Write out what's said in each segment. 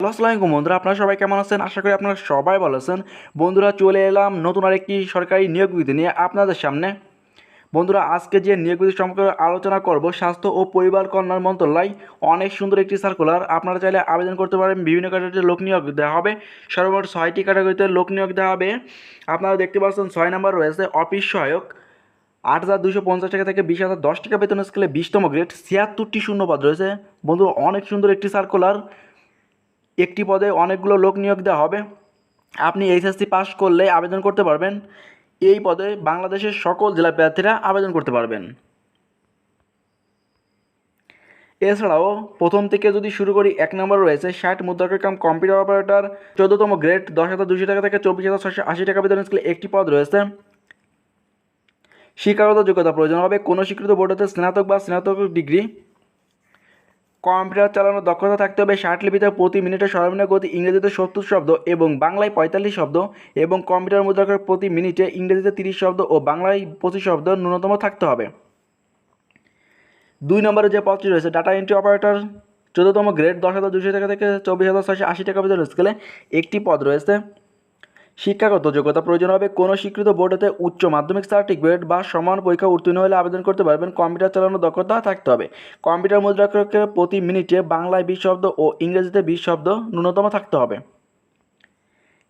আসসালামু আলাইকুম বন্ধুরা, আপনারা সবাই কেমন আছেন? আশা করি আপনারা সবাই ভালো আছেন। বন্ধুরা, চলে এলাম নতুন আরেকটি সরকারি নিয়োগ বিজ্ঞপ্তি নিয়ে আপনাদের সামনে। বন্ধুরা, আজকে যে নিয়োগ বিজ্ঞপ্তি সম্পর্কে আলোচনা করব, স্বাস্থ্য ও পরিবার কল্যাণ মন্ত্রণালয় অনেক সুন্দর একটি সার্কুলার। আপনারা চাইলে আবেদন করতে পারেন। বিভিন্ন ক্যাটাগরিতে লোক নিয়োগ দেওয়া হবে। সর্বমোট 6টি ক্যাটাগরিতে লোক নিয়োগ দেওয়া হবে। আপনারা দেখতে পাচ্ছেন 6 নম্বর রয়েছে অফিস সহায়ক, 8,250 টাকা থেকে 20,010 টাকা বেতন স্কেলে 20তম গ্রেড, 76টি শূন্যপদ রয়েছে। বন্ধুরা, অনেক সুন্দর একটি সার্কুলার। একটি পদে অনেকগুলো লোক নিয়োগ দেওয়া হবে। আপনি এইচএসসি পাস করলে আবেদন করতে পারবেন। এই পদে বাংলাদেশের সকল জেলা প্রার্থীরা আবেদন করতে পারবেন। এছাড়াও প্রথম থেকে যদি শুরু করি, 1 নম্বর রয়েছে 60 মুদ্রাক্ষর কাম কম্পিউটার অপারেটর, 14তম গ্রেড, 10,200 টাকা থেকে 24,680 টাকা বেতন স্কেলে একটি পদ রয়েছে। শিক্ষাগত যোগ্যতা প্রয়োজন হবে কোনো স্বীকৃত বোর্ড হতে স্নাতক বা স্নাতক ডিগ্রি। কম্পিউটার চালানোর দক্ষতা থাকতে হবে। 60 লিপিতে প্রতি মিনিটে সর্বনিম্ন গতি ইংরেজিতে 70 শব্দ এবং বাংলায় 45 শব্দ, এবং কম্পিউটার মুদ্রাক্ষর প্রতি মিনিটে ইংরেজিতে 30 শব্দ ও বাংলায় 25 শব্দ ন্যূনতম থাকতে হবে। 2 নম্বরে যে পদটি রয়েছে ডাটা এন্ট্রি অপারেটর, 14তম গ্রেড, 10,200 টাকা থেকে 24,680 টাকা বেতন স্কেলে একটি পদ রয়েছে। শিক্ষাগত যোগ্যতা প্রয়োজন হবে কোনো স্বীকৃত বোর্ড হতে উচ্চ মাধ্যমিক সার্টিফিকেট বা সমান পরীক্ষা উত্তীর্ণ হলে আবেদন করতে পারবেন। কম্পিউটার চালানোর দক্ষতা থাকতে হবে। কম্পিউটার মুদ্রাক্ষরের প্রতি মিনিটে বাংলায় 20 শব্দ ও ইংরেজিতে 20 শব্দ ন্যূনতম থাকতে হবে।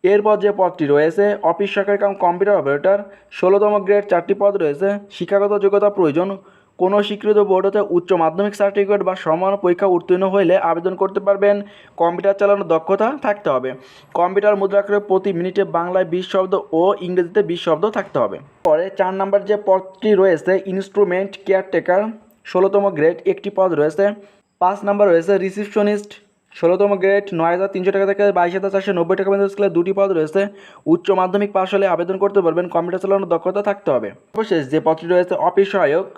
এরপর যে পদটি রয়েছে অফিস সহকারী কাম কম্পিউটার অপারেটর, 16তম গ্রেড, 4টি পদ রয়েছে। শিক্ষাগত যোগ্যতা প্রয়োজন কোনো স্বীকৃত বোর্ড হতে উচ্চ মাধ্যমিক সার্টিফিকেট বা সমান পরীক্ষা উত্তীর্ণ হলে আবেদন করতে পারবেন। কম্পিউটার চালানোর দক্ষতা থাকতে হবে। কম্পিউটার মুদ্রাক্ষরের প্রতি মিনিটে বাংলায় 20 শব্দ ও ইংরেজিতে 20 শব্দ থাকতে হবে। পরে 4 নম্বর যে পদটি রয়েছে ইনস্ট্রুমেন্ট কেয়ারটেকার, 16তম গ্রেড, একটি পদ রয়েছে। 5 নম্বর রয়েছে রিসিপশনিস্ট, 16তম গ্রেড, 9,300 টাকা থেকে 22,490 টাকা পর্যন্ত স্কেলে 2টি পদ রয়েছে। উচ্চ মাধ্যমিক পাশ হলে আবেদন করতে পারবেন। কম্পিউটার চালানোর দক্ষতা থাকতে হবে। সর্বশেষ যে পদটি রয়েছে অফিস সহায়ক,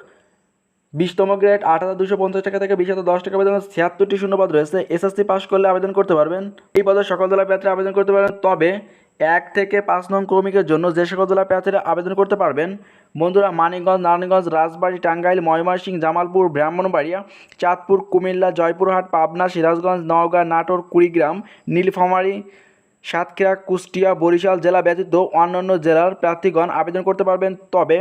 20তম গ্রেড, 8,250 টাকা থেকে 20,010 টাকা বেতন, 76টি শূন্যপদ রয়েছে। এসএসসি পাস করলে আবেদন করতে পারবেন। এই পদে সকল জেলা প্রার্থীরা আবেদন করতে পারবেন, তবে 1 থেকে 5 নং ক্রমিকের জন্য যে সকল জেলা প্রার্থীরা আবেদন করতে পারবেন বন্ধুরা, মানিকগঞ্জ, নারায়ণগঞ্জ, রাজবাড়ী, টাঙ্গাইল, ময়মনসিংহ, জামালপুর, ব্রাহ্মণবাড়িয়া, চাঁদপুর, কুমিল্লা, জয়পুরহাট, পাবনা, সিরাজগঞ্জ, নওগাঁ, নাটোর, কুড়িগ্রাম, নীলফামারী, সাতক্ষীরা, কুষ্টিয়া, বরিশাল জেলা ব্যতীত অন্যান্য জেলার প্রার্থীগণ আবেদন করতে পারবেন, তবে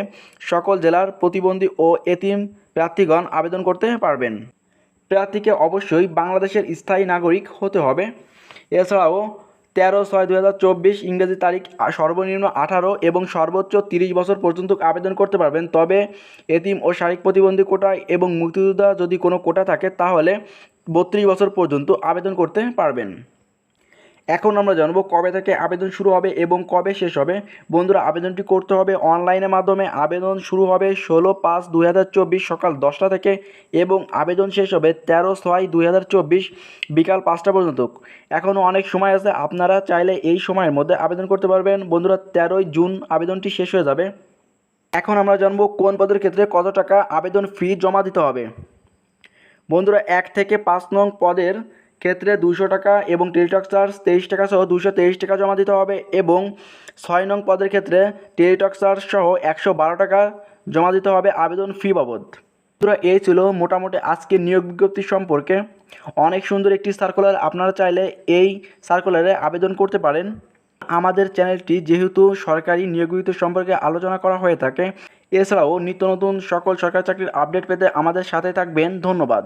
সকল জেলার প্রতিবন্ধী ও এতিম প্রার্থীগণ আবেদন করতে পারবেন। প্রার্থীকে অবশ্যই বাংলাদেশের স্থায়ী নাগরিক হতে হবে। এছাড়াও 13/6/2024 ইংরেজি তারিখ সর্বনিম্ন 18 এবং সর্বোচ্চ 30 বছর পর্যন্ত আবেদন করতে পারবেন, তবে এতিম ও শারীরিক প্রতিবন্ধী কোটা এবং মুক্তিযোদ্ধা যদি কোনো কোটা থাকে তাহলে 32 বছর পর্যন্ত আবেদন করতে পারবেন। এখন আমরা জানবো কবে থেকে আবেদন শুরু হবে এবং কবে শেষ হবে। বন্ধুরা, আবেদনটি করতে হবে অনলাইনের মাধ্যমে। আবেদন শুরু হবে 16/5/2024 সকাল 10টা থেকে এবং আবেদন শেষ হবে 13/6/2024 বিকাল 5টা পর্যন্ত। এখনও অনেক সময় আছে, আপনারা চাইলে এই সময়ের মধ্যে আবেদন করতে পারবেন। বন্ধুরা, 13ই জুন আবেদনটি শেষ হয়ে যাবে। এখন আমরা জানবো কোন পদের ক্ষেত্রে কত টাকা আবেদন ফি জমা দিতে হবে। বন্ধুরা, 1 থেকে 5 নং পদের ক্ষেত্রে 200 টাকা এবং টেলিটক চার্জ 23 টাকা সহ 223 টাকা জমা দিতে হবে, এবং 6 নং পদের ক্ষেত্রে টেলিটক চার্জ সহ 112 টাকা জমা দিতে হবে আবেদন ফি বাবদ। বন্ধুরা, এই ছিল মোটামুটি আজকে নিয়োগ বিজ্ঞপ্তি সম্পর্কে। অনেক সুন্দর একটি সার্কুলার। আপনারা চাইলে এই সার্কুলারে আবেদন করতে পারেন। আমাদের চ্যানেলটি যেহেতু সরকারি নিয়োগ বিজ্ঞপ্তি সম্পর্কে আলোচনা করা হয়ে থাকে, এছাড়াও নিত্য নতুন সকল সরকারি চাকরির আপডেট পেতে আমাদের সাথে থাকবেন। ধন্যবাদ।